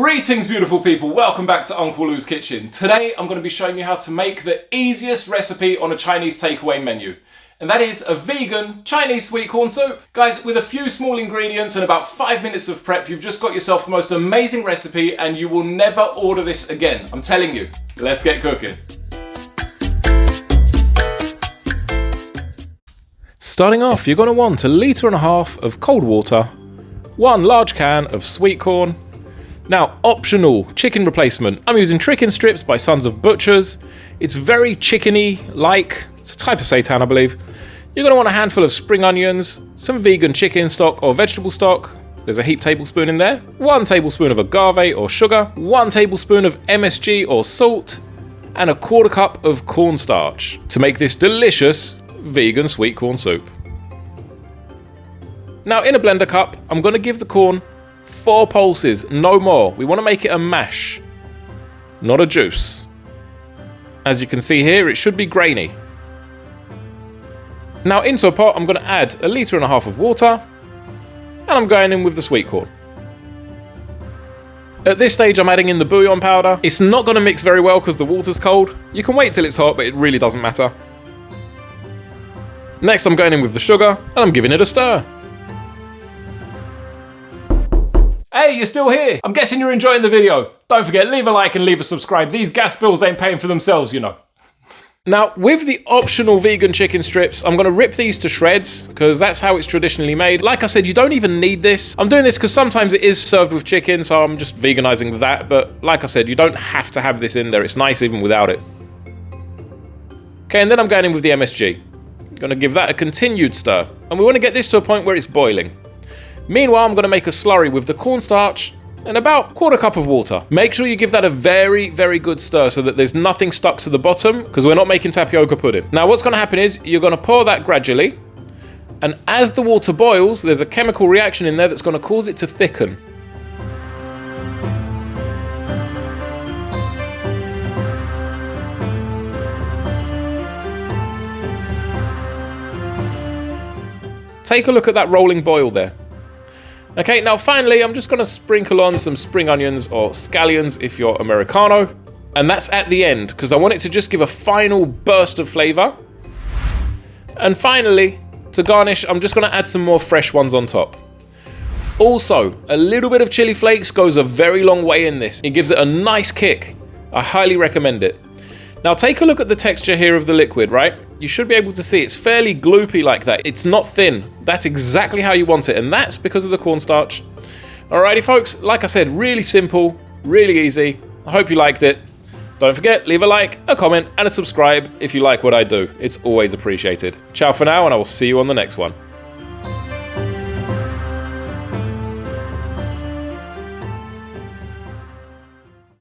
Greetings beautiful people, welcome back to Uncle Lou's Kitchen. Today I'm going to be showing you how to make the easiest recipe on a Chinese takeaway menu. And that is a vegan Chinese sweet corn soup. Guys, with a few small ingredients and about 5 minutes of prep, you've just got yourself the most amazing recipe and you will never order this again. I'm telling you, let's get cooking. Starting off, you're going to want 1.5 litres of cold water, 1 large can of sweet corn. Now, optional chicken replacement. I'm using chicken strips by Sons of Butchers. It's very chickeny-like. It's a type of seitan, I believe. You're going to want a handful of spring onions, some vegan chicken stock or vegetable stock. There's a heaped tablespoon in there. 1 tablespoon of agave or sugar. 1 tablespoon of MSG or salt. And 1/4 cup of cornstarch to make this delicious vegan sweet corn soup. Now, in a blender cup, I'm going to give the corn 4 pulses, no more. We want to make it a mash, not a juice. As you can see here, it should be grainy. Now into a pot, I'm going to add 1.5 litres of water, and I'm going in with the sweet corn. At this stage, I'm adding in the bouillon powder. It's not going to mix very well because the water's cold. You can wait till it's hot, but it really doesn't matter. Next, I'm going in with the sugar, and I'm giving it a stir. Hey, you're still here. I'm guessing you're enjoying the video. Don't forget, leave a like and leave a subscribe. These gas bills ain't paying for themselves, you know. Now, with the optional vegan chicken strips, I'm going to rip these to shreds because that's how it's traditionally made. Like I said, you don't even need this. I'm doing this because sometimes it is served with chicken, so I'm just veganizing that. But like I said, you don't have to have this in there. It's nice even without it. Okay, and then I'm going in with the MSG. I'm going to give that a continued stir. And we want to get this to a point where it's boiling. Meanwhile, I'm going to make a slurry with the cornstarch and about 1/4 cup of water. Make sure you give that a very, very good stir so that there's nothing stuck to the bottom because we're not making tapioca pudding. Now, what's going to happen is you're going to pour that gradually, and as the water boils, there's a chemical reaction in there that's going to cause it to thicken. Take a look at that rolling boil there. Okay, now finally, I'm just going to sprinkle on some spring onions or scallions if you're Americano. And that's at the end, because I want it to just give a final burst of flavour. And finally, to garnish, I'm just going to add some more fresh ones on top. Also, a little bit of chili flakes goes a very long way in this. It gives it a nice kick. I highly recommend it. Now take a look at the texture here of the liquid, right? You should be able to see it's fairly gloopy like that. It's not thin. That's exactly how you want it, and that's because of the cornstarch. Alrighty folks, like I said, really simple, really easy. I hope you liked it. Don't forget, leave a like, a comment, and a subscribe if you like what I do. It's always appreciated. Ciao for now, and I will see you on the next one.